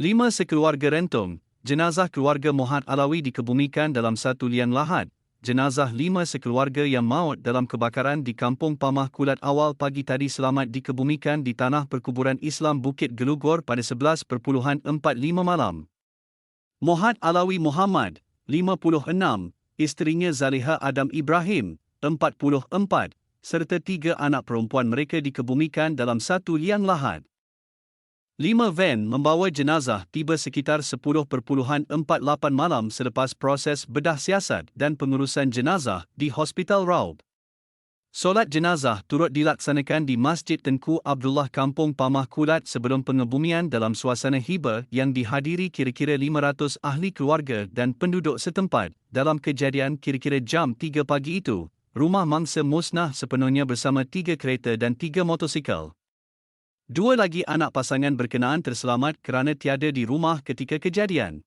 5 sekeluarga rentung, jenazah keluarga Mohd Alawi dikebumikan dalam satu liang lahat. Jenazah 5 sekeluarga yang maut dalam kebakaran di Kampung Pamah Kulat awal pagi tadi selamat dikebumikan di Tanah Perkuburan Islam Bukit Gelugor pada 11.45 malam. Mohd Alawi Muhammad, 56, isterinya Zaliha Adam Ibrahim, 44, serta 3 anak perempuan mereka dikebumikan dalam satu liang lahat. 5 van membawa jenazah tiba sekitar 10.48 malam selepas proses bedah siasat dan pengurusan jenazah di Hospital Raub. Solat jenazah turut dilaksanakan di Masjid Tengku Abdullah Kampung Pamah Kulat sebelum pengebumian dalam suasana hiba yang dihadiri kira-kira 500 ahli keluarga dan penduduk setempat. Dalam kejadian kira-kira jam 3 pagi itu, rumah mangsa musnah sepenuhnya bersama 3 kereta dan 3 motosikal. 2 lagi anak pasangan berkenaan terselamat kerana tiada di rumah ketika kejadian.